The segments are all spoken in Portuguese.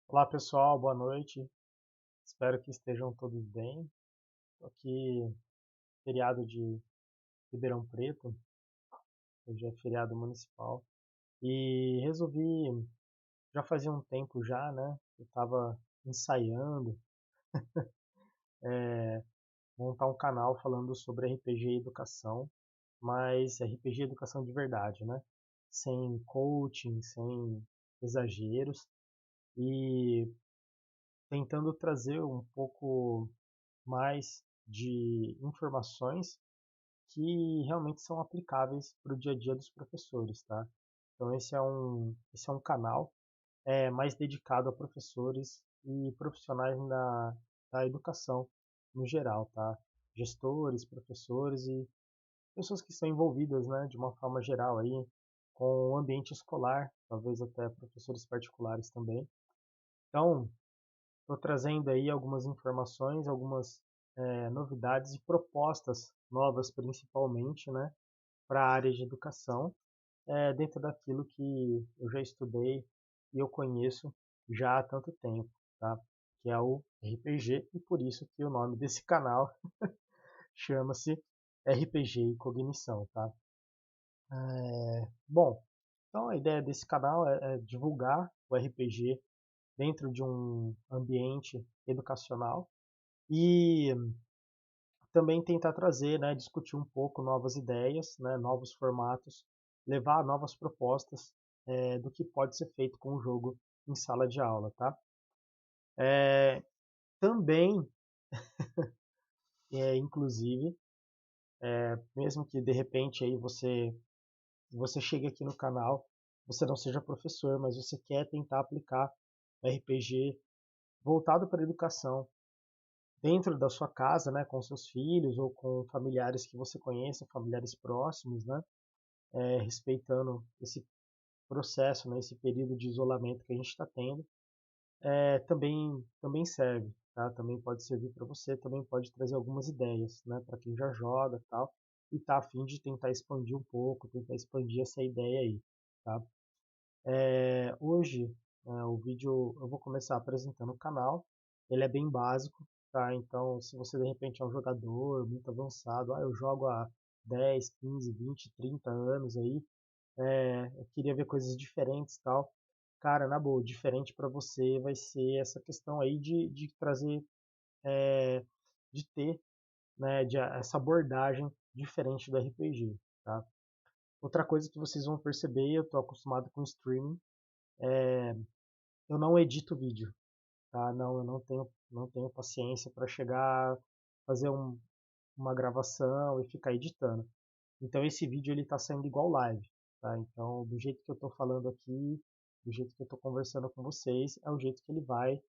Olá pessoal, boa noite. Espero que estejam todos bem. Tô aqui, feriado de Ribeirão Preto, hoje é feriado municipal. E resolvi, já fazia um tempo já, né? Eu estava ensaiando montar um canal falando sobre RPG e educação, mas RPG e educação de verdade, né? Sem coaching, sem exageros e tentando trazer um pouco mais de informações que realmente são aplicáveis para o dia a dia dos professores, tá? Então esse é um canal mais dedicado a professores e profissionais da educação no geral, tá? Gestores, professores e pessoas que estão envolvidas, né, de uma forma geral aí com o ambiente escolar, talvez até professores particulares também. Então, estou trazendo aí algumas informações, algumas novidades e propostas novas, principalmente, né, para a área de educação, dentro daquilo que eu já estudei e eu conheço já há tanto tempo, tá? Que é o RPG e por isso que o nome desse canal chama-se RPG e Cognição, tá? Bom, então a ideia desse canal é divulgar o RPG dentro de um ambiente educacional e também tentar trazer, né, discutir um pouco novas ideias, né, novos formatos, levar novas propostas do que pode ser feito com o jogo em sala de aula, tá? Também, inclusive, mesmo que de repente aí você chegue aqui no canal, você não seja professor, mas você quer tentar aplicar RPG voltado para a educação dentro da sua casa, né, com seus filhos ou com familiares que você conheça, familiares próximos, né, respeitando esse processo, né, esse período de isolamento que a gente está tendo, também serve, tá? Também pode servir para você, também pode trazer algumas ideias, né, para quem já joga, tal, e tá a fim de tentar expandir um pouco, tentar expandir essa ideia aí, tá? Hoje, o vídeo eu vou começar apresentando o canal. Ele é bem básico, tá? Então, se você de repente é um jogador muito avançado, eu jogo há 10, 15, 20, 30 anos aí, eu queria ver coisas diferentes, tal. Cara, na boa, diferente para você vai ser essa questão aí de trazer, é, de ter, né, essa abordagem diferente do RPG, tá? Outra coisa que vocês vão perceber, eu estou acostumado com streaming, eu não edito vídeo, tá? Não, eu não tenho paciência para chegar, fazer uma gravação e ficar editando. Então esse vídeo ele está saindo igual live, tá? Então do jeito que eu estou falando aqui, do jeito que eu estou conversando com vocês, é o jeito que ele vai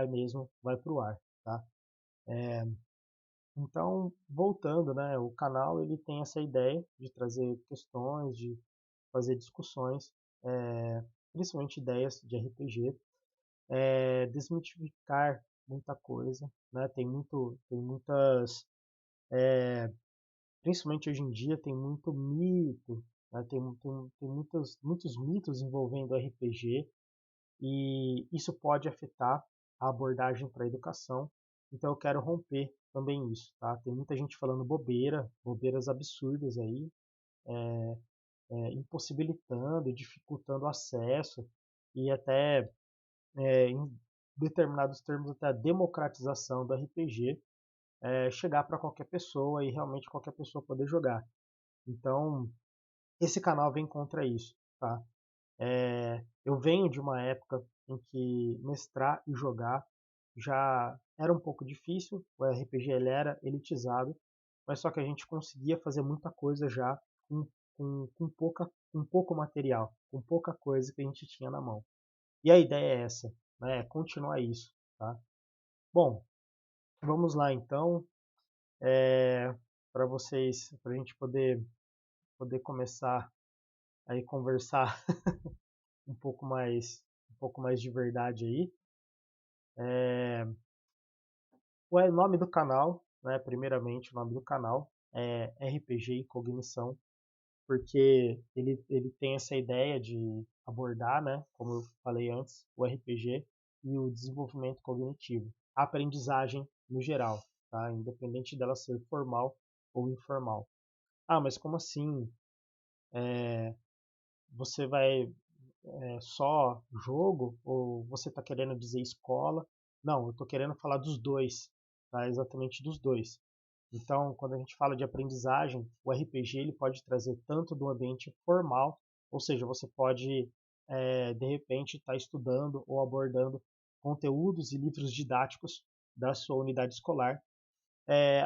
mesmo, vai pro ar, tá? Então voltando, né? O canal ele tem essa ideia de trazer questões, de fazer discussões, principalmente ideias de RPG, desmitificar muita coisa, né? Tem muitas, principalmente hoje em dia, tem muito mito, né? Tem muitos mitos envolvendo RPG e isso pode afetar a abordagem para a educação. Então eu quero romper também isso, tá? Tem muita gente falando bobeiras absurdas aí, impossibilitando, dificultando o acesso e até em determinados termos até a democratização do RPG chegar para qualquer pessoa e realmente qualquer pessoa poder jogar. Então, esse canal vem contra isso, tá? Eu venho de uma época em que mestrar e jogar já era um pouco difícil, o RPG ele era elitizado, mas só que a gente conseguia fazer muita coisa já com, com pouco material, com pouca coisa que a gente tinha na mão. E a ideia é essa, né? É continuar isso, tá? Bom, vamos lá então, para vocês, para a gente poder começar aí conversar um pouco mais de verdade aí. O nome do canal, né? Primeiramente, o nome do canal é RPG e Cognição, porque ele tem essa ideia de abordar, né? Como eu falei antes, o RPG e o desenvolvimento cognitivo, a aprendizagem no geral, tá? Independente dela ser formal ou informal. Ah, mas como assim? Você vai só jogo ou você está querendo dizer escola? Não, eu estou querendo falar dos dois, tá? Exatamente dos dois. Então, quando a gente fala de aprendizagem, o RPG ele pode trazer tanto do ambiente formal, ou seja, você pode de repente estar estudando ou abordando conteúdos e livros didáticos da sua unidade escolar,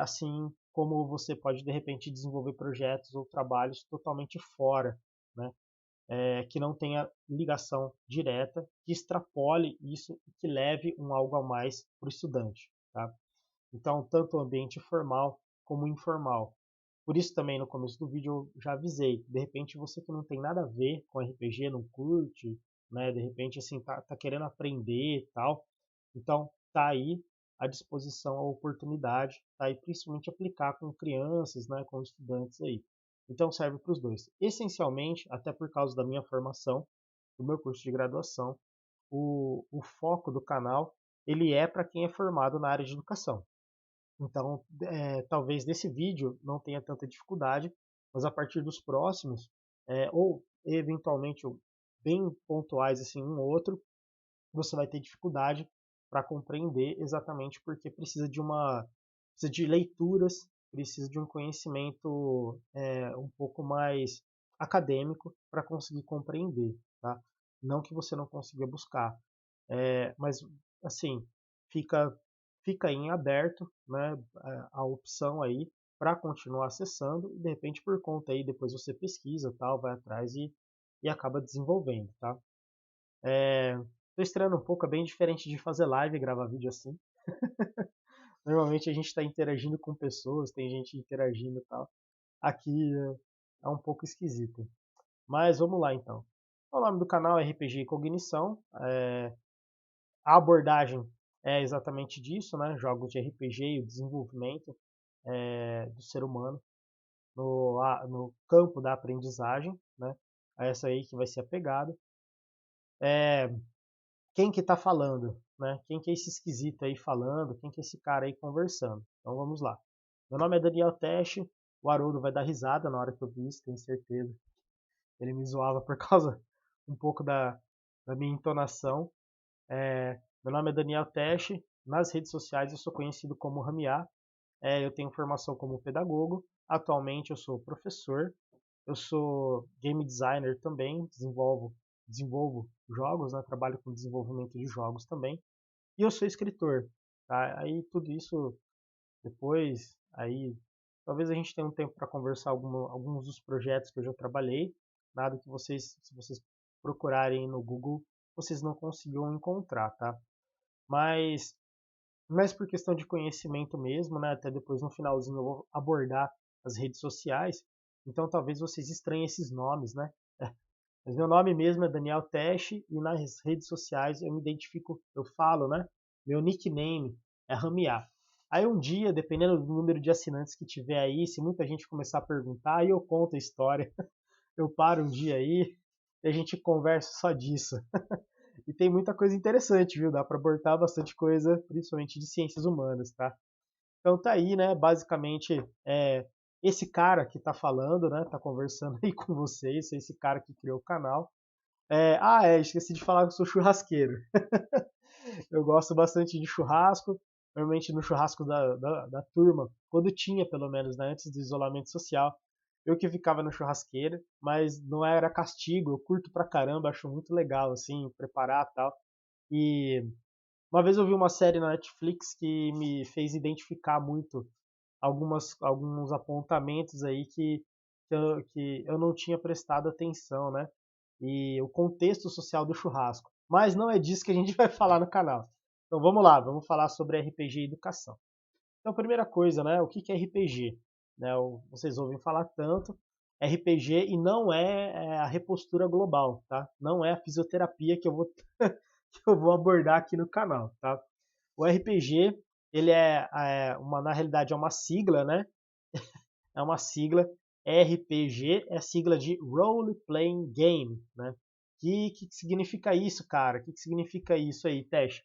assim como você pode de repente desenvolver projetos ou trabalhos totalmente fora, né? Que não tenha ligação direta, que extrapole isso e que leve um algo a mais para o estudante. Tá? Então, tanto o ambiente formal como informal. Por isso também no começo do vídeo eu já avisei, de repente você que não tem nada a ver com RPG, não curte, né, de repente assim tá querendo aprender e tal, então tá aí à disposição a oportunidade, tá aí principalmente aplicar com crianças, né, com estudantes aí. Então serve para os dois. Essencialmente, até por causa da minha formação, do meu curso de graduação, o foco do canal ele é para quem é formado na área de educação. Então, talvez nesse vídeo não tenha tanta dificuldade, mas a partir dos próximos, ou eventualmente bem pontuais, assim, um ou outro, você vai ter dificuldade para compreender exatamente porque precisa de leituras, precisa de um conhecimento um pouco mais acadêmico para conseguir compreender, tá? Não que você não consiga buscar, mas assim fica fica em aberto, né, a opção aí para continuar acessando e de repente por conta aí depois você pesquisa tal, vai atrás e acaba desenvolvendo, tá? Tô estranhando um pouco, é bem diferente de fazer live e gravar vídeo assim. Normalmente a gente está interagindo com pessoas, tem gente interagindo e tal. Aqui é um pouco esquisito. Mas vamos lá então. O nome do canal é RPG e Cognição. A abordagem é exatamente disso, né? Jogos de RPG e o desenvolvimento do ser humano no campo da aprendizagem, né? É essa aí que vai ser a pegada. Quem que tá falando, né? Quem que é esse esquisito aí falando? Quem que é esse cara aí conversando? Então vamos lá. Meu nome é Daniel Teste. O Haroldo vai dar risada na hora que eu vi isso, tenho certeza. Ele me zoava por causa um pouco da minha entonação. Meu nome é Daniel Teste. Nas redes sociais eu sou conhecido como Ramiá. Eu tenho formação como pedagogo. Atualmente eu sou professor. Eu sou game designer também. Desenvolvo jogos, né? Trabalho com desenvolvimento de jogos também. E eu sou escritor. Tá? Aí tudo isso depois, aí talvez a gente tenha um tempo para conversar alguns dos projetos que eu já trabalhei. Nada que vocês, se vocês procurarem no Google, vocês não consigam encontrar, tá? Mas mais por questão de conhecimento mesmo, né? Até depois no finalzinho eu vou abordar as redes sociais. Então talvez vocês estranhem esses nomes, né? Mas meu nome mesmo é Daniel Teste e nas redes sociais eu me identifico, eu falo, né? Meu nickname é Ramiá. Aí um dia, dependendo do número de assinantes que tiver aí, se muita gente começar a perguntar, aí eu conto a história. Eu paro um dia aí e a gente conversa só disso. E tem muita coisa interessante, viu? Dá para abordar bastante coisa, principalmente de ciências humanas, tá? Então tá aí, né? Basicamente, esse cara que tá falando, né? Tá conversando aí com vocês, esse cara que criou o canal. Esqueci de falar que eu sou churrasqueiro. Eu gosto bastante de churrasco, normalmente no churrasco da turma, quando tinha pelo menos, né, antes do isolamento social, eu que ficava no churrasqueiro, mas não era castigo, eu curto pra caramba, acho muito legal, assim, preparar e tal. E uma vez eu vi uma série na Netflix que me fez identificar muito alguns apontamentos aí que eu não tinha prestado atenção, né? E o contexto social do churrasco. Mas não é disso que a gente vai falar no canal. Então vamos lá, vamos falar sobre RPG e educação. Então, primeira coisa, né? O que é RPG? Né, vocês ouvem falar tanto. RPG e não é a repostura global, tá? Não é a fisioterapia que eu vou, que eu vou abordar aqui no canal, tá? O RPG, ele na realidade é uma sigla, né? É uma sigla. RPG é sigla de Role Playing Game, né? Que significa isso, cara? O que significa isso aí, Tesh?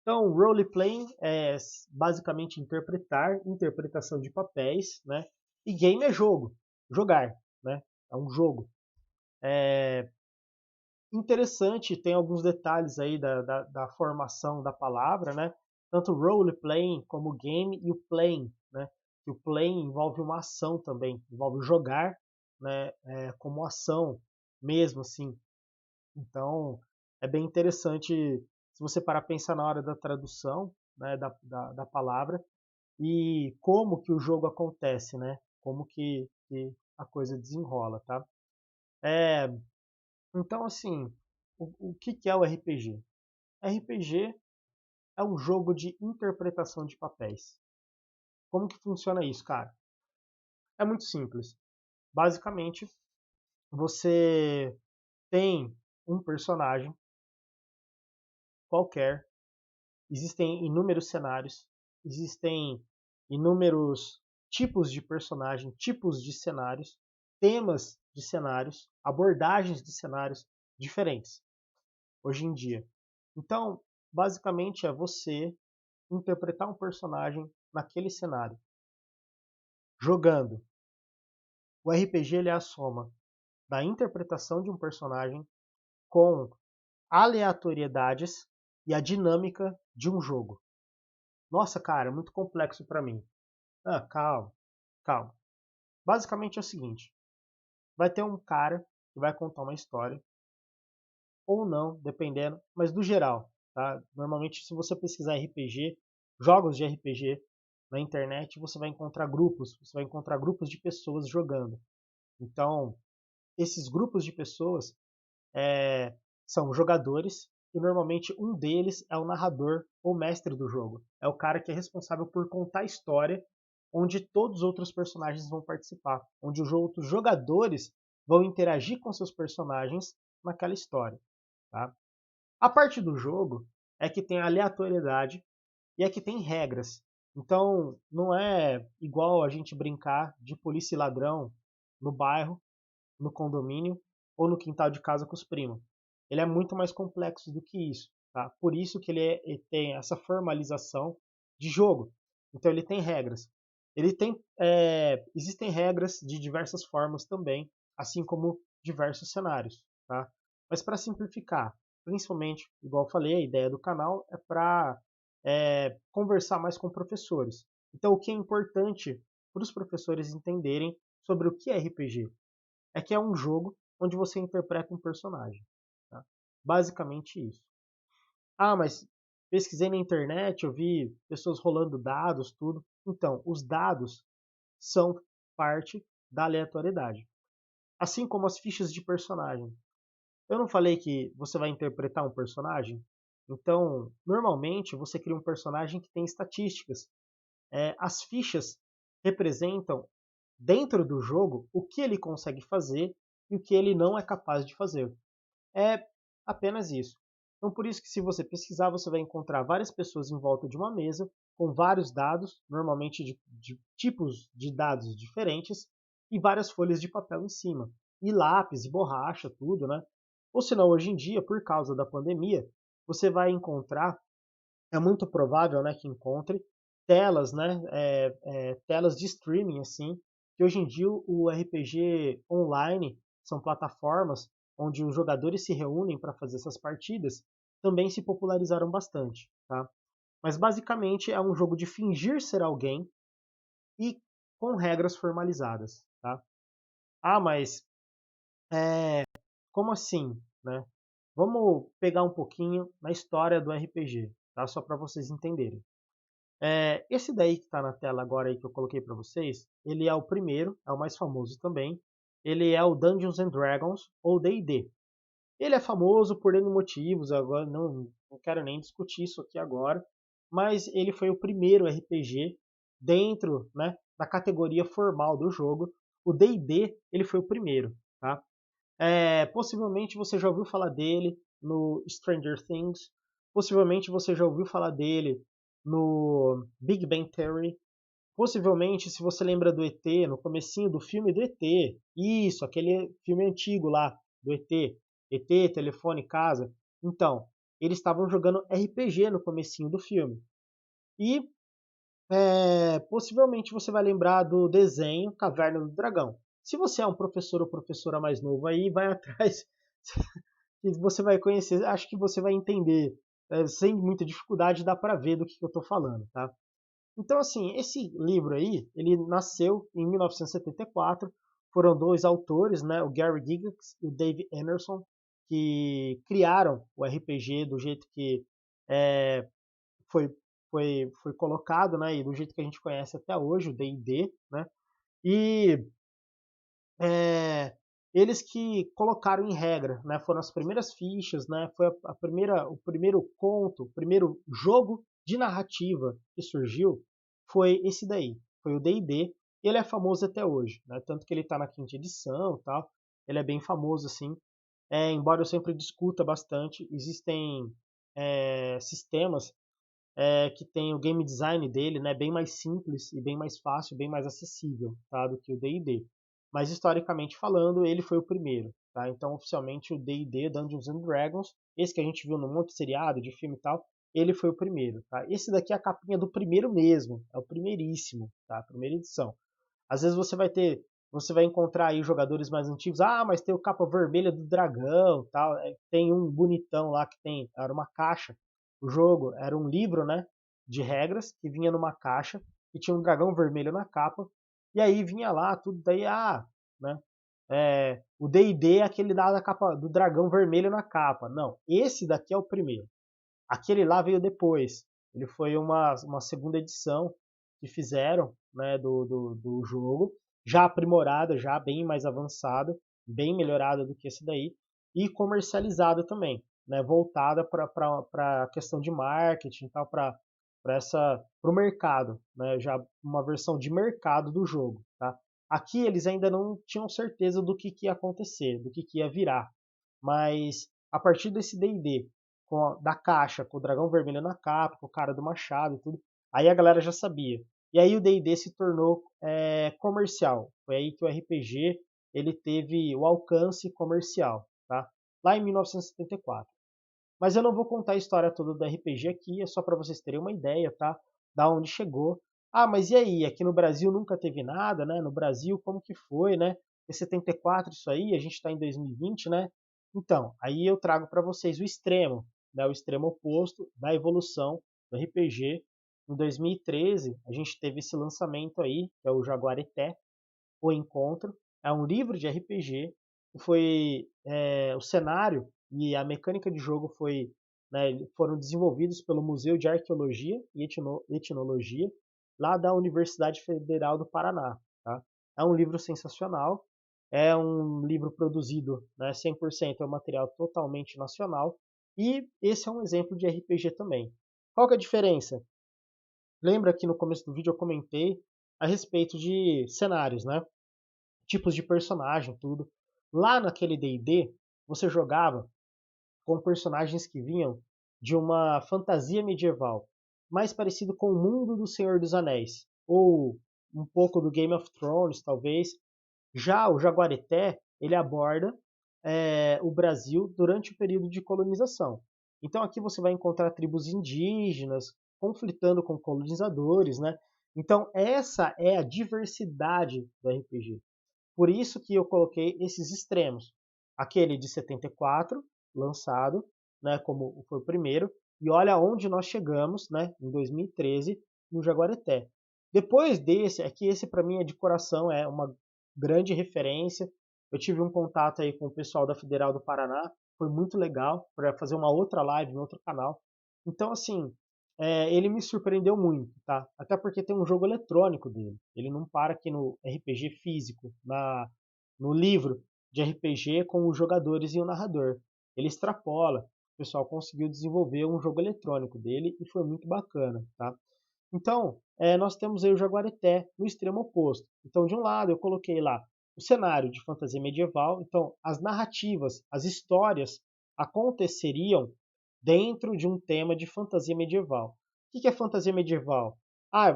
Então, role-playing é basicamente interpretação de papéis, né? E game é jogo, jogar, né? É um jogo. Interessante, tem alguns detalhes aí da formação da palavra, né? Tanto role-playing como game e o playing, né? E o playing envolve uma ação também, envolve jogar, né? Como ação mesmo, assim. Então, é bem interessante se você parar a pensar na hora da tradução, né, da palavra e como que o jogo acontece, né? Como que a coisa desenrola, tá? Então, assim, o que é o RPG? RPG é um jogo de interpretação de papéis. Como que funciona isso, cara? É muito simples. Basicamente, você tem um personagem qualquer, existem inúmeros cenários, existem inúmeros tipos de personagem, tipos de cenários, temas de cenários, abordagens de cenários diferentes hoje em dia. Então, basicamente é você interpretar um personagem naquele cenário, jogando. O RPG ele é a soma da interpretação de um personagem com aleatoriedades e a dinâmica de um jogo. Nossa, cara, é muito complexo para mim. Calma, calma. Basicamente é o seguinte: vai ter um cara que vai contar uma história, ou não, dependendo, mas do geral, tá? Normalmente, se você pesquisar RPG, jogos de RPG na internet, você vai encontrar grupos de pessoas jogando. Então, esses grupos de pessoas são jogadores e normalmente um deles é o narrador ou mestre do jogo. É o cara que é responsável por contar a história onde todos os outros personagens vão participar, onde os outros jogadores vão interagir com seus personagens naquela história. Tá? A parte do jogo é que tem aleatoriedade e é que tem regras. Então, não é igual a gente brincar de polícia e ladrão no bairro, no condomínio ou no quintal de casa com os primos. Ele é muito mais complexo do que isso. Tá? Por isso que ele tem essa formalização de jogo. Então, ele tem regras. Existem regras de diversas formas também, assim como diversos cenários. Tá? Mas para simplificar, principalmente, igual eu falei, a ideia do canal é para conversar mais com professores. Então, o que é importante para os professores entenderem sobre o que é RPG? É que é um jogo onde você interpreta um personagem. Tá? Basicamente isso. Mas pesquisei na internet, eu vi pessoas rolando dados, tudo. Então, os dados são parte da aleatoriedade. Assim como as fichas de personagem. Eu não falei que você vai interpretar um personagem? Então, normalmente você cria um personagem que tem estatísticas. As fichas representam, dentro do jogo, o que ele consegue fazer e o que ele não é capaz de fazer. É apenas isso. Então, por isso que se você pesquisar, você vai encontrar várias pessoas em volta de uma mesa, com vários dados, normalmente de tipos de dados diferentes, e várias folhas de papel em cima. E lápis, e borracha, tudo, né? Ou senão, hoje em dia, por causa da pandemia, você vai encontrar, é muito provável, né, que encontre telas, né, telas de streaming, assim, que hoje em dia o RPG online são plataformas onde os jogadores se reúnem para fazer essas partidas, também se popularizaram bastante, tá? Mas basicamente é um jogo de fingir ser alguém e com regras formalizadas, tá? Mas como assim, né? Vamos pegar um pouquinho na história do RPG, tá? Só para vocês entenderem. Esse daí que está na tela agora aí que eu coloquei para vocês, ele é o primeiro, é o mais famoso também. Ele é o Dungeons and Dragons ou D&D. Ele é famoso por N motivos, agora não quero nem discutir isso aqui agora, mas ele foi o primeiro RPG dentro, né, da categoria formal do jogo. O D&D ele foi o primeiro, tá? Possivelmente você já ouviu falar dele no Stranger Things, possivelmente você já ouviu falar dele no Big Bang Theory, possivelmente se você lembra do ET, no comecinho do filme do ET, isso, aquele filme antigo lá do ET, ET, telefone, casa. Então, eles estavam jogando RPG no comecinho do filme. E possivelmente você vai lembrar do desenho Caverna do Dragão. Se você é um professor ou professora mais novo aí, vai atrás que você vai conhecer, acho que você vai entender. Sem muita dificuldade, dá para ver do que eu estou falando, tá? Então, assim, esse livro aí, ele nasceu em 1974. Foram dois autores, né, o Gary Gygax e o Dave Anderson, que criaram o RPG do jeito que é, foi, foi colocado, né, e do jeito que a gente conhece até hoje, o D&D, né? E é, eles que colocaram em regra, né? Foram as primeiras fichas, né? Foi o primeiro conto, o primeiro jogo de narrativa que surgiu foi esse daí, foi o D&D. Ele é famoso até hoje, né? Tanto que ele está na quinta edição, tal. Ele é bem famoso assim. Embora eu sempre discuta bastante, existem sistemas que tem o game design dele, né, bem mais simples e bem mais fácil, bem mais acessível, tá, do que o D&D. Mas historicamente falando, ele foi o primeiro, tá? Então, oficialmente o D&D, Dungeons and Dragons, esse que a gente viu num monte de seriado, de filme e tal, ele foi o primeiro, tá? Esse daqui é a capinha do primeiro mesmo, é o primeiríssimo, tá? Primeira edição. Às vezes você vai encontrar aí jogadores mais antigos, mas tem o capa vermelha do dragão, tal, tem um bonitão lá que era uma caixa. O jogo era um livro, né, de regras que vinha numa caixa e tinha um dragão vermelho na capa. E aí vinha lá tudo daí, né? O D&D é aquele da capa do dragão vermelho na capa. Não, esse daqui é o primeiro. Aquele lá veio depois. Ele foi uma segunda edição que fizeram, né, do jogo, já aprimorada, já bem mais avançada, bem melhorada do que esse daí, e comercializada também, né, voltada para a questão de marketing, tal, para o mercado, né, já uma versão de mercado do jogo. Tá? Aqui eles ainda não tinham certeza do que ia acontecer, do que ia virar, mas a partir desse D&D da caixa, com o dragão vermelho na capa, com o cara do machado e tudo. Aí a galera já sabia. E aí o D&D se tornou comercial. Foi aí que o RPG ele teve o alcance comercial, tá? Lá em 1974. Mas eu não vou contar a história toda do RPG aqui, é só para vocês terem uma ideia, tá? Da onde chegou. Mas e aí? Aqui no Brasil nunca teve nada, né? No Brasil, como que foi, né? Em 74 isso aí, a gente está em 2020, né? Então, aí eu trago para vocês o extremo, né? O extremo oposto da evolução do RPG. Em 2013, a gente teve esse lançamento aí, que é o Jaguareté, O Encontro. É um livro de RPG. O cenário e a mecânica de jogo foram desenvolvidos pelo Museu de Arqueologia e Etnologia, lá da Universidade Federal do Paraná. Tá? É um livro sensacional, é um livro produzido, né, 100% é um material totalmente nacional, e esse é um exemplo de RPG também. Qual que é a diferença? Lembra que no começo do vídeo eu comentei a respeito de cenários, né? Tipos de personagem, tudo. Lá naquele D&D, você jogava com personagens que vinham de uma fantasia medieval, mais parecido com o mundo do Senhor dos Anéis, ou um pouco do Game of Thrones, talvez. Já o Jaguareté, ele aborda o Brasil durante o período de colonização. Então aqui você vai encontrar tribos indígenas conflitando com colonizadores, né? Então essa é a diversidade do RPG. Por isso que eu coloquei esses extremos. Aquele de 74, lançado, né, como foi o primeiro, e olha onde nós chegamos, né, em 2013, no Jaguareté. Depois desse, é que esse para mim é de coração, é uma grande referência. Eu tive um contato aí com o pessoal da Federal do Paraná, foi muito legal para fazer uma outra live no outro canal. Então, assim, ele me surpreendeu muito, tá? Até porque tem um jogo eletrônico dele. Ele não para aqui no RPG físico, no livro de RPG com os jogadores e o narrador. Ele extrapola. O pessoal conseguiu desenvolver um jogo eletrônico dele e foi muito bacana, tá? Então, nós temos aí o Jaguareté no extremo oposto. Então, de um lado, eu coloquei lá o cenário de fantasia medieval. Então, as narrativas, as histórias aconteceriam dentro de um tema de fantasia medieval. O que é fantasia medieval?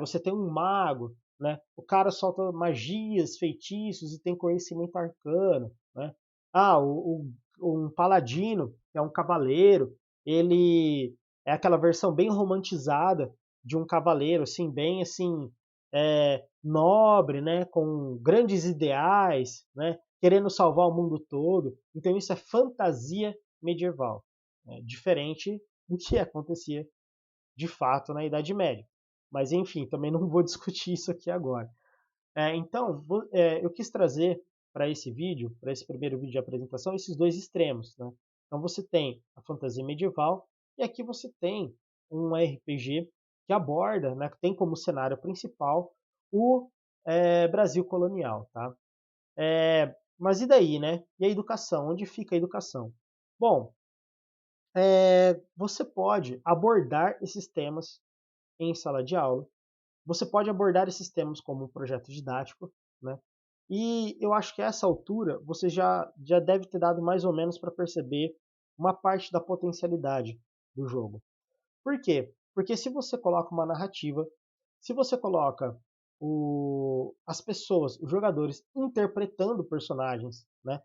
Você tem um mago, né? O cara solta magias, feitiços e tem conhecimento arcano, né? um paladino, que é um cavaleiro, ele é aquela versão bem romantizada de um cavaleiro, assim, bem assim, nobre, né, com grandes ideais, né, querendo salvar o mundo todo. Então isso é fantasia medieval, né, diferente do que acontecia de fato na Idade Média. Mas enfim, também não vou discutir isso aqui agora. Então, eu quis trazer para esse vídeo, para esse primeiro vídeo de apresentação, esses dois extremos. Né? Então você tem a fantasia medieval e aqui você tem um RPG que aborda, né, que tem como cenário principal o Brasil colonial. Tá? Mas e daí, né? E a educação? Onde fica a educação? Bom, você pode abordar esses temas em sala de aula. Você pode abordar esses temas como um projeto didático, né? E eu acho que a essa altura você já deve ter dado mais ou menos para perceber uma parte da potencialidade do jogo. Por quê? Porque se você coloca uma narrativa, se você coloca as pessoas, os jogadores interpretando personagens, né?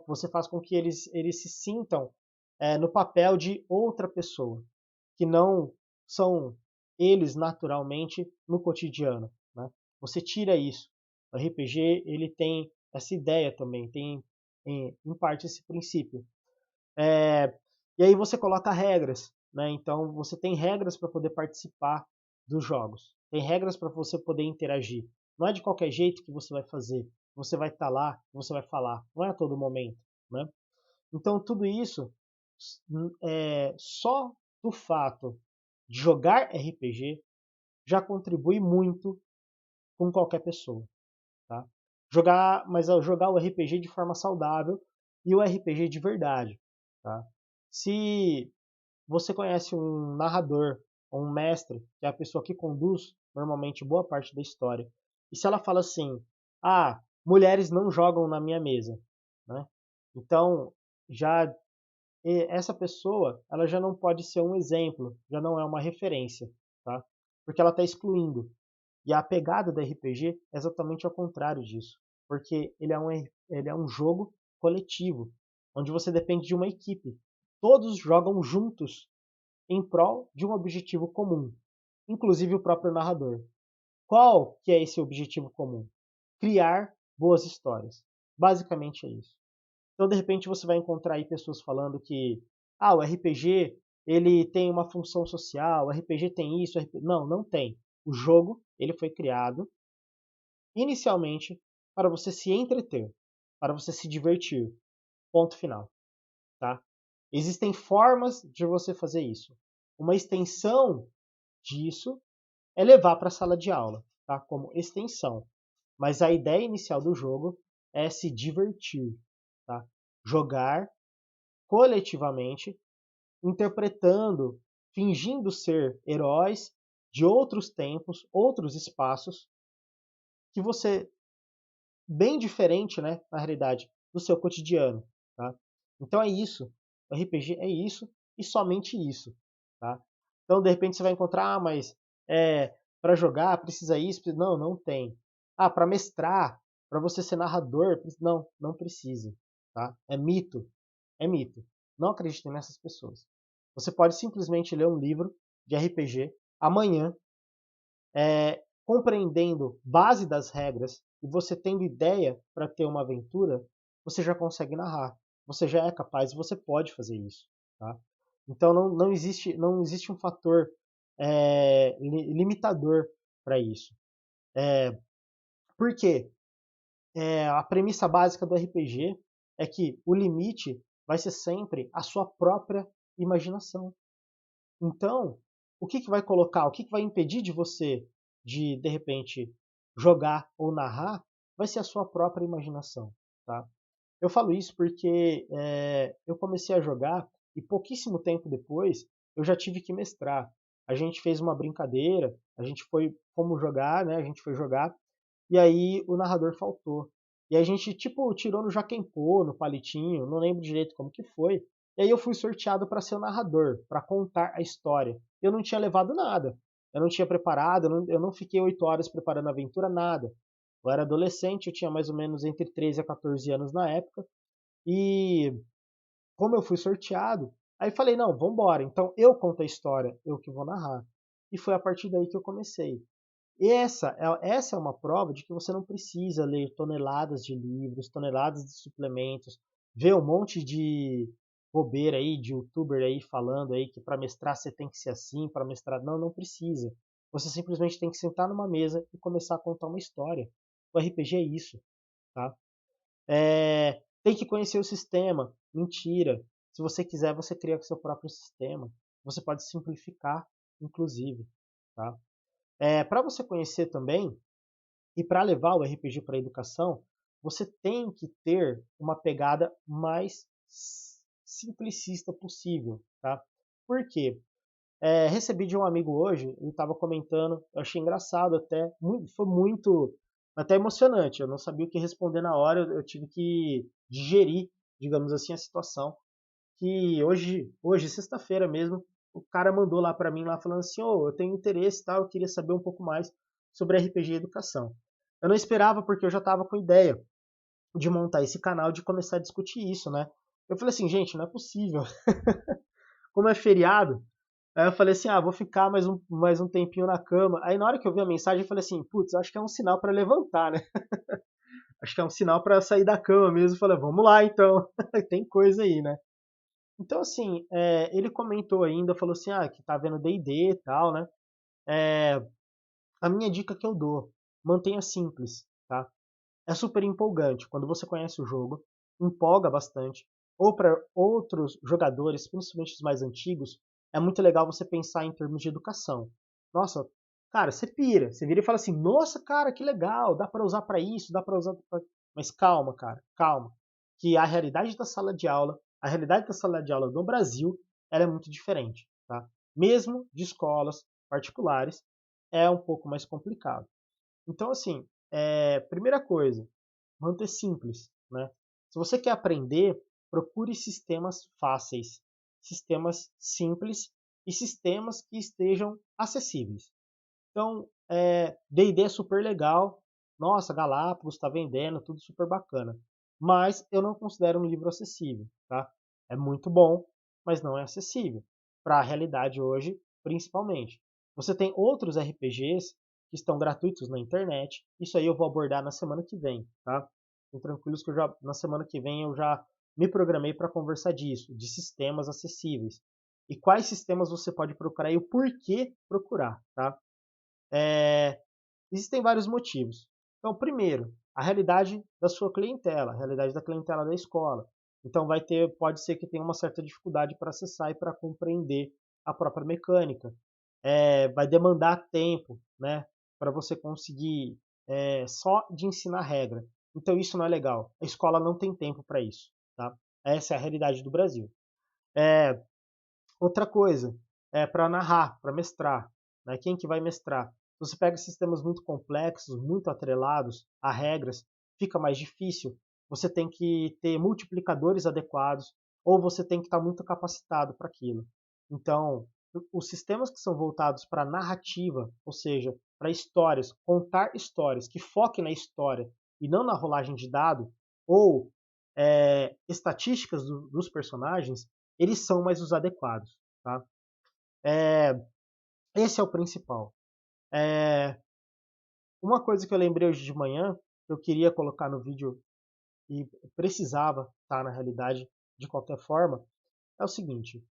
Você faz com que eles se sintam no papel de outra pessoa, que não são eles naturalmente no cotidiano. Né? Você tira isso. O RPG ele tem essa ideia também, tem em parte esse princípio. E aí você coloca regras, né? Então você tem regras para poder participar dos jogos, tem regras para você poder interagir. Não é de qualquer jeito que você vai fazer, você vai estar lá, você vai falar, não é a todo momento, né? Então tudo isso só do fato de jogar RPG já contribui muito com qualquer pessoa, tá? Mas jogar o RPG de forma saudável e o RPG de verdade, tá? Se você conhece um narrador ou um mestre, que é a pessoa que conduz normalmente boa parte da história, e se ela fala assim, mulheres não jogam na minha mesa, né? Então, já essa pessoa, ela já não pode ser um exemplo, já não é uma referência, tá? Porque ela está excluindo. E a pegada do RPG é exatamente ao contrário disso, porque ele é um jogo coletivo, onde você depende de uma equipe. Todos jogam juntos em prol de um objetivo comum, inclusive o próprio narrador. Qual que é esse objetivo comum? Criar boas histórias. Basicamente é isso. Então, de repente, você vai encontrar aí pessoas falando que o RPG ele tem uma função social, o RPG tem isso, Não, não tem. O jogo ele foi criado inicialmente para você se entreter, para você se divertir. Ponto final, tá? Existem formas de você fazer isso. Uma extensão disso é levar para a sala de aula, tá? Como extensão. Mas a ideia inicial do jogo é se divertir, tá? Jogar coletivamente, interpretando, fingindo ser heróis de outros tempos, outros espaços, que você bem diferente, né, na realidade, do seu cotidiano, tá? Então é isso. O RPG é isso e somente isso, tá? Então de repente você vai encontrar, mas para jogar precisa isso, não, não tem. Para mestrar, para você ser narrador, não, não precisa, tá? É mito, é mito. Não acreditem nessas pessoas. Você pode simplesmente ler um livro de RPG amanhã, compreendendo base das regras e você tendo ideia para ter uma aventura, você já consegue narrar. Você já é capaz e você pode fazer isso. Tá? Então não existe um fator limitador para isso. Por quê? A premissa básica do RPG é que o limite vai ser sempre a sua própria imaginação. Então, o que vai colocar, o que vai impedir de você de repente, jogar ou narrar, vai ser a sua própria imaginação. Tá? Eu falo isso porque eu comecei a jogar e pouquíssimo tempo depois eu já tive que mestrar. A gente fez uma brincadeira, a gente foi como jogar, né? A gente foi jogar e aí o narrador faltou. E a gente, tipo, tirou no Jaquempô, no palitinho, não lembro direito como que foi. E aí eu fui sorteado para ser o narrador, para contar a história. Eu não tinha levado nada. Eu não tinha preparado, eu não fiquei 8 horas preparando a aventura, nada. Eu era adolescente, eu tinha mais ou menos entre 13 a 14 anos na época. E como eu fui sorteado, aí falei, não, vamos embora. Então eu conto a história, eu que vou narrar. E foi a partir daí que eu comecei. E essa é uma prova de que você não precisa ler toneladas de livros, toneladas de suplementos, ver um monte de bobeira aí, de youtuber aí falando aí que para mestrar você tem que ser assim, para mestrar não, não precisa. Você simplesmente tem que sentar numa mesa e começar a contar uma história. O RPG é isso, tá? Tem que conhecer o sistema. Mentira. Se você quiser, você cria seu próprio sistema. Você pode simplificar, inclusive, tá? Para você conhecer também e para levar o RPG para a educação, você tem que ter uma pegada mais simplicista possível, tá? Por quê? Recebi de um amigo hoje, ele estava comentando, eu achei engraçado até, foi muito, até emocionante. Eu não sabia o que responder na hora, eu tive que digerir, digamos assim, a situação. Que hoje sexta-feira mesmo, o cara mandou lá para mim lá falando assim, oh, eu tenho interesse e tal, eu queria saber um pouco mais sobre RPG e educação. Eu não esperava porque eu já estava com ideia de montar esse canal, de começar a discutir isso, né? Eu falei assim, gente, não é possível. Como é feriado, aí eu falei assim, vou ficar mais um tempinho na cama. Aí na hora que eu vi a mensagem, eu falei assim, putz, acho que é um sinal para levantar, né? Acho que é um sinal para sair da cama mesmo. Eu falei, vamos lá então, tem coisa aí, né? Então, assim, ele comentou ainda, falou assim, que tá vendo D&D e tal, né? A minha dica que eu dou, mantenha simples, tá? É super empolgante. Quando você conhece o jogo, empolga bastante. Ou para outros jogadores, principalmente os mais antigos, é muito legal você pensar em termos de educação. Nossa, cara, você pira. Você vira e fala assim: nossa, cara, que legal, dá para usar para isso, dá para usar pra... Mas calma, cara, calma. Que a realidade da sala de aula, a realidade da sala de aula no Brasil, ela é muito diferente, tá? Mesmo de escolas particulares, é um pouco mais complicado. Então, assim, primeira coisa, manter simples, né? Se você quer aprender, procure sistemas fáceis, sistemas simples e sistemas que estejam acessíveis. Então, D&D é super legal, nossa, Galápagos está vendendo, tudo super bacana. Mas eu não considero um livro acessível, tá? É muito bom, mas não é acessível. Para a realidade hoje, principalmente. Você tem outros RPGs que estão gratuitos na internet. Isso aí eu vou abordar na semana que vem, tá? Fiquem tranquilos que na semana que vem eu já me programei para conversar disso, de sistemas acessíveis. E quais sistemas você pode procurar e o porquê procurar, tá? Existem vários motivos. Então, primeiro, a realidade da sua clientela, a realidade da clientela da escola. Então, pode ser que tenha uma certa dificuldade para acessar e para compreender a própria mecânica. Vai demandar tempo, né, para você conseguir só de ensinar regra. Então, isso não é legal. A escola não tem tempo para isso, tá? Essa é a realidade do Brasil. Outra coisa, para narrar, para mestrar, né? Quem que vai mestrar? Você pega sistemas muito complexos, muito atrelados a regras, fica mais difícil. Você tem que ter multiplicadores adequados, ou você tem que estar muito capacitado para aquilo. Então, os sistemas que são voltados para narrativa, ou seja, para histórias, contar histórias que foquem na história e não na rolagem de dado, ou estatísticas dos personagens, eles são mais os adequados. Tá? Esse é o principal. Uma coisa que eu lembrei hoje de manhã, que eu queria colocar no vídeo e precisava estar na realidade de qualquer forma, é o seguinte.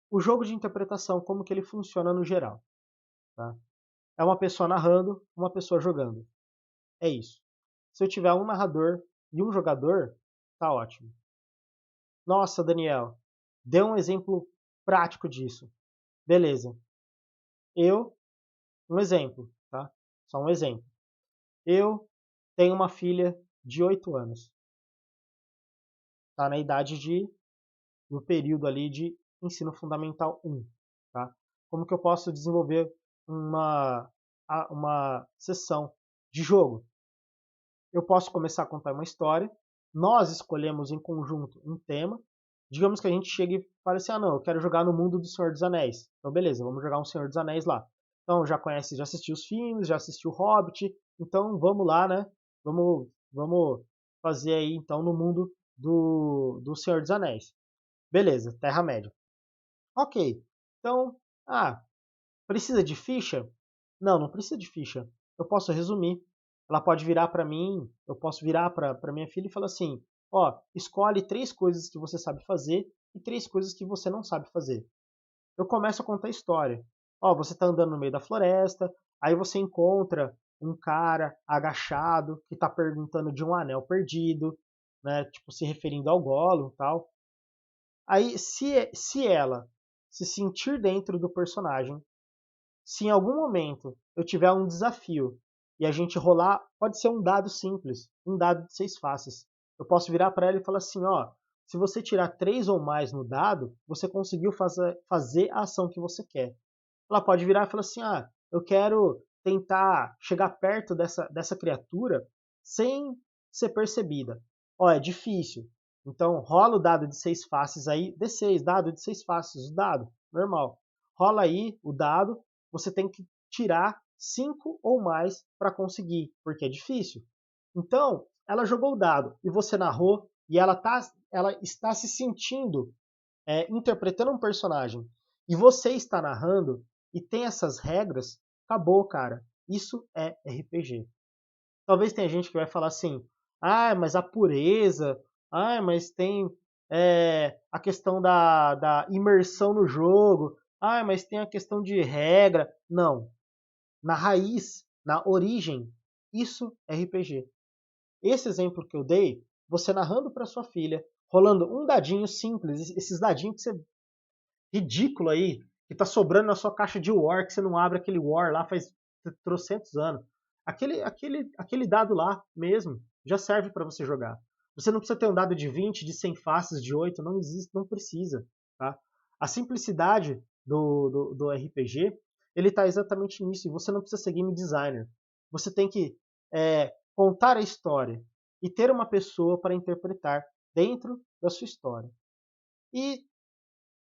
O jogo de interpretação, como que ele funciona no geral. Tá? É uma pessoa narrando, uma pessoa jogando. É isso. Se eu tiver um narrador e um jogador, tá ótimo. Nossa, Daniel, dê um exemplo prático disso. Beleza. Um exemplo, tá? Só um exemplo. Eu tenho uma filha de 8 anos. Tá na idade no período ali de ensino fundamental 1, tá? Como que eu posso desenvolver uma sessão de jogo? Eu posso começar a contar uma história, nós escolhemos em conjunto um tema, digamos que a gente chegue e fale assim, não, eu quero jogar no mundo do Senhor dos Anéis. Então beleza, vamos jogar um Senhor dos Anéis lá. Então já assistiu os filmes, já assistiu o Hobbit, então vamos lá, né? Vamos fazer aí então no mundo do Senhor dos Anéis. Beleza, Terra-média. Ok, então, precisa de ficha? Não, não precisa de ficha. Eu posso resumir. Ela pode virar para mim, eu posso virar para minha filha e falar assim, ó, escolhe 3 coisas que você sabe fazer e 3 coisas que você não sabe fazer. Eu começo a contar a história. Ó, você está andando no meio da floresta, aí você encontra um cara agachado que está perguntando de um anel perdido, né? Tipo, se referindo ao Gollum e tal. Aí, se ela se sentir dentro do personagem, se em algum momento eu tiver um desafio e a gente rolar, pode ser um dado simples, um dado de 6 faces. Eu posso virar para ela e falar assim, ó, se você tirar 3 ou mais no dado, você conseguiu fazer a ação que você quer. Ela pode virar e falar assim, eu quero tentar chegar perto dessa criatura sem ser percebida. Ó, é difícil. Então rola o dado de 6 faces aí, D6, dado de 6 faces, o dado, normal. Rola aí o dado, você tem que tirar 5 ou mais para conseguir, porque é difícil. Então, ela jogou o dado e você narrou e ela está se sentindo interpretando um personagem e você está narrando e tem essas regras, acabou, cara. Isso é RPG. Talvez tenha gente que vai falar assim, mas a pureza, mas tem a questão da imersão no jogo, mas tem a questão de regra. Não. Na raiz, na origem, isso é RPG. Esse exemplo que eu dei, você narrando para sua filha, rolando um dadinho simples, esses dadinhos que você ridículo aí, que tá sobrando na sua caixa de War, que você não abre aquele War lá faz trocentos anos. Aquele dado lá mesmo já serve para você jogar. Você não precisa ter um dado de 20, de 100 faces, de 8, não existe, não precisa. Tá? A simplicidade do RPG, ele está exatamente nisso, e você não precisa ser game designer. Você tem que contar a história e ter uma pessoa para interpretar dentro da sua história. E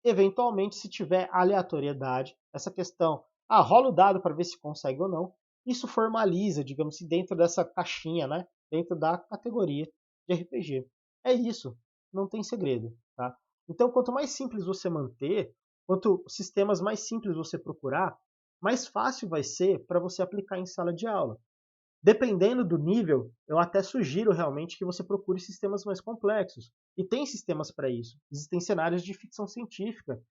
eventualmente, se tiver aleatoriedade, essa questão, rola o dado para ver se consegue ou não, isso formaliza, digamos assim, dentro dessa caixinha, né? Dentro da categoria de RPG. É isso, não tem segredo, tá? Então, quanto mais simples você manter, quanto sistemas mais simples você procurar, mais fácil vai ser para você aplicar em sala de aula. Dependendo do nível, eu até sugiro realmente que você procure sistemas mais complexos. E tem sistemas para isso. Existem cenários de ficção científica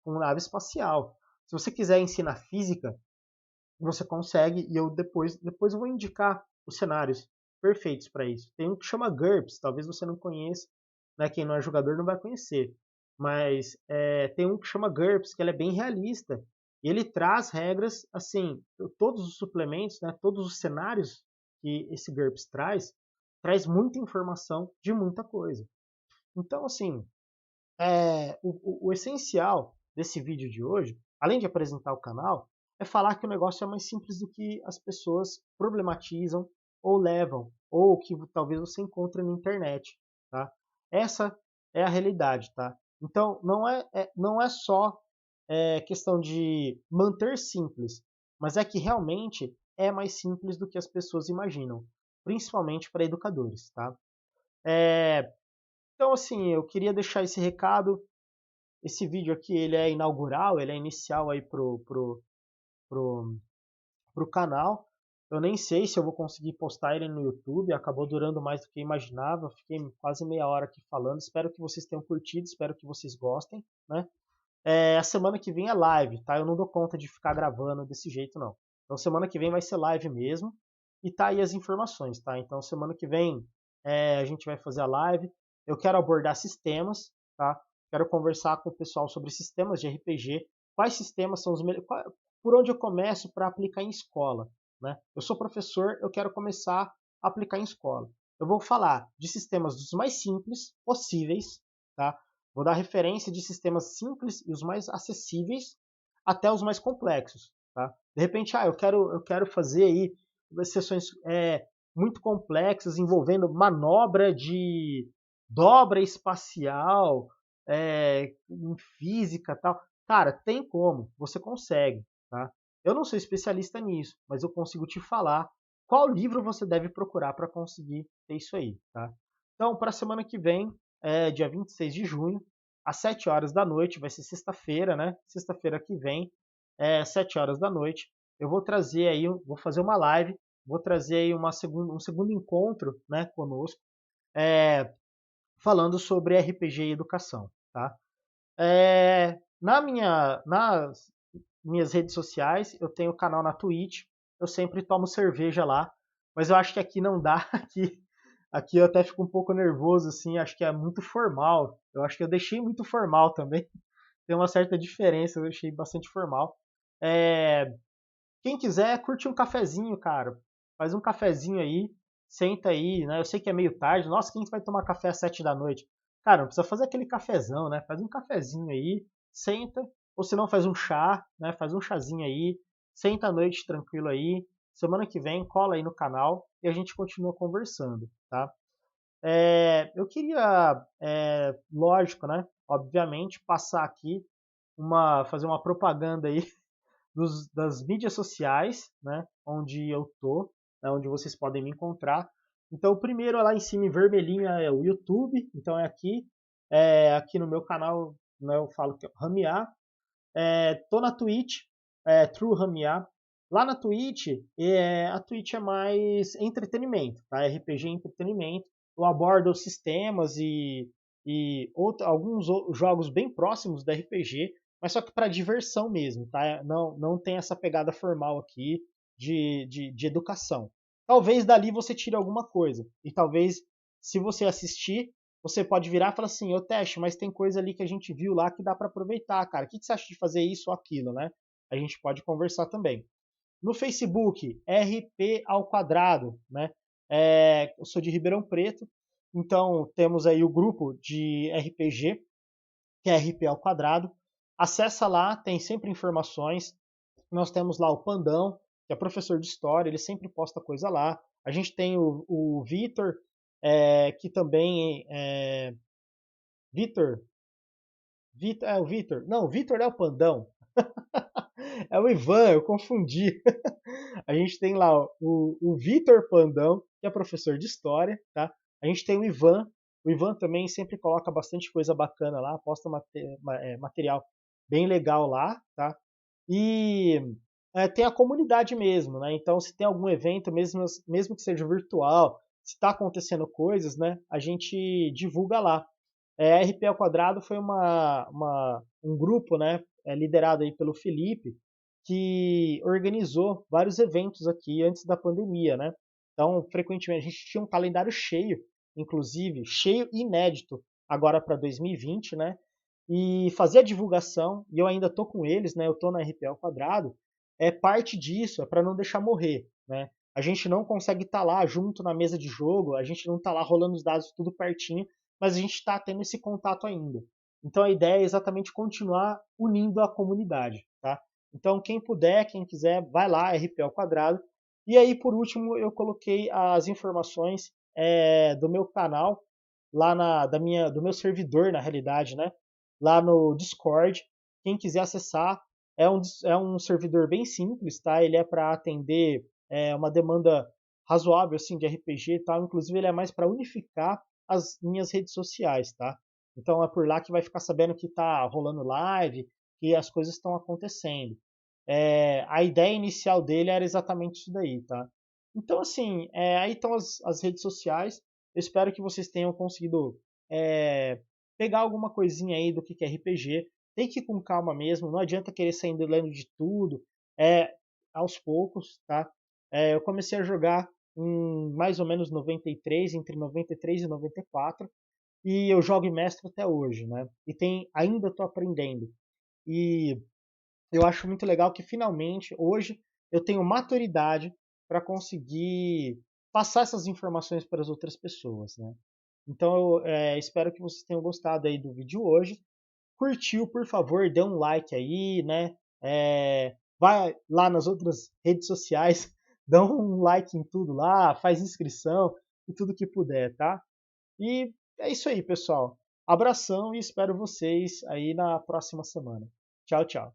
com nave espacial. Se você quiser ensinar física, você consegue, e eu depois eu vou indicar os cenários perfeitos para isso. Tem um que chama GURPS, talvez você não conheça, né? Quem não é jogador não vai conhecer. Mas tem um que chama GURPS, que ele é bem realista. E ele traz regras, assim, todos os suplementos, né, todos os cenários que esse GURPS traz muita informação de muita coisa. Então, assim, o essencial desse vídeo de hoje, além de apresentar o canal, é falar que o negócio é mais simples do que as pessoas problematizam ou levam, ou que talvez você encontre na internet. Tá? Essa é a realidade. Tá? Então, não é só questão de manter simples, mas é que realmente é mais simples do que as pessoas imaginam, principalmente para educadores. Tá? Então, assim, eu queria deixar esse recado. Esse vídeo aqui ele é inaugural, ele é inicial aí pro canal. Eu nem sei se eu vou conseguir postar ele no YouTube, acabou durando mais do que eu imaginava, fiquei quase meia hora aqui falando. Espero que vocês tenham curtido, espero que vocês gostem, né? A semana que vem é live, tá? Eu não dou conta de ficar gravando desse jeito, não. Então semana que vem vai ser live mesmo, e tá aí as informações, tá? Então semana que vem a gente vai fazer a live. Eu quero abordar sistemas, tá? Quero conversar com o pessoal sobre sistemas de RPG, quais sistemas são os melhores, por onde eu começo para aplicar em escola, né? Eu sou professor, eu quero começar a aplicar em escola. Eu vou falar de sistemas dos mais simples possíveis, tá? Vou dar referência de sistemas simples e os mais acessíveis até os mais complexos, tá? De repente, eu quero fazer aí sessões muito complexas envolvendo manobra de dobra espacial, em física, tal. Cara, tem como, você consegue, tá? Eu não sou especialista nisso, mas eu consigo te falar qual livro você deve procurar para conseguir ter isso aí, tá? Então, para a semana que vem, dia 26 de junho, às 7 horas da noite, vai ser sexta-feira, né? Sexta-feira que vem, 7 horas da noite, eu vou trazer aí, vou fazer uma live, vou trazer aí um segundo encontro, né, conosco, falando sobre RPG e educação, tá? Nas minhas redes sociais, eu tenho canal na Twitch, eu sempre tomo cerveja lá, mas eu acho que aqui não dá, aqui eu até fico um pouco nervoso, assim, acho que é muito formal, eu acho que eu deixei muito formal também, tem uma certa diferença, eu deixei bastante formal. É, Quem quiser, curte um cafezinho, cara, faz um cafezinho aí, senta aí, né, eu sei que é meio tarde, nossa, quem vai tomar café às 7 da noite? Cara, não precisa fazer aquele cafezão, né, faz um cafezinho aí, senta, ou se não faz um chá, né, faz um chazinho aí, senta à noite tranquilo aí, semana que vem cola aí no canal e a gente continua conversando, tá? Eu queria, lógico, né? Obviamente, passar aqui fazer uma propaganda aí das mídias sociais, né? Onde eu tô, né, onde vocês podem me encontrar. Então, o primeiro lá em cima em vermelhinho é o YouTube. Então aqui no meu canal, né, eu falo que é Ramiá. Tô na Twitch, True Ramiá. Lá na Twitch, a Twitch é mais entretenimento, tá? RPG entretenimento. Eu abordo sistemas e alguns jogos bem próximos da RPG, mas só que para diversão mesmo, tá? Não tem essa pegada formal aqui de educação. Talvez dali você tire alguma coisa. E talvez, se você assistir, você pode virar e falar assim, ô Teste, mas tem coisa ali que a gente viu lá que dá para aproveitar, cara. O que você acha de fazer isso ou aquilo, né? A gente pode conversar também. No Facebook, RP ao quadrado, né? Eu sou de Ribeirão Preto, então temos aí o grupo de RPG, que é RP ao quadrado. Acessa lá, tem sempre informações. Nós temos lá o Pandão, que é professor de história, ele sempre posta coisa lá. A gente tem o Vitor, que também Vitor, o Vitor. Não, o Vitor é o Pandão. É o Ivan, eu confundi. A gente tem lá o Vitor Pandão, que é professor de história, tá? A gente tem o Ivan. O Ivan também sempre coloca bastante coisa bacana lá, posta material bem legal lá, tá? E tem a comunidade mesmo, né? Então, se tem algum evento, mesmo que seja virtual, se está acontecendo coisas, né? A gente divulga lá. RP ao Quadrado foi um grupo, né, liderado aí pelo Felipe, que organizou vários eventos aqui antes da pandemia, né? Então, frequentemente, a gente tinha um calendário cheio, inclusive, cheio e inédito, agora para 2020, né? E fazer a divulgação, e eu ainda tô com eles, né? Eu tô na RP ao Quadrado, é parte disso, é para não deixar morrer, né? A gente não consegue estar lá junto na mesa de jogo, a gente não está lá rolando os dados tudo pertinho, mas a gente está tendo esse contato ainda. Então a ideia é exatamente continuar unindo a comunidade, tá? Então quem puder, quem quiser, vai lá, RP ao quadrado. E aí por último eu coloquei as informações do meu canal lá do meu servidor na realidade, né? Lá no Discord. Quem quiser acessar é um servidor bem simples, tá? Ele é para atender uma demanda razoável assim de RPG e tal. Inclusive ele é mais para unificar as minhas redes sociais, tá? Então é por lá que vai ficar sabendo que tá rolando live, que as coisas estão acontecendo. A ideia inicial dele era exatamente isso daí, tá? Então, assim, aí estão as redes sociais. Eu espero que vocês tenham conseguido pegar alguma coisinha aí do que é RPG. Tem que ir com calma mesmo, não adianta querer sair lendo de tudo. Aos poucos, tá? Eu comecei a jogar em mais ou menos 93, entre 93 e 94, e eu jogo e mestro até hoje, né? Ainda estou aprendendo. E eu acho muito legal que finalmente, hoje, eu tenho maturidade para conseguir passar essas informações para as outras pessoas, né? Então eu espero que vocês tenham gostado aí do vídeo hoje. Curtiu, por favor, dê um like aí, né? Vai lá nas outras redes sociais, dá um like em tudo lá, faz inscrição e tudo que puder, tá? E é isso aí, pessoal. Abração e espero vocês aí na próxima semana. Tchau, tchau.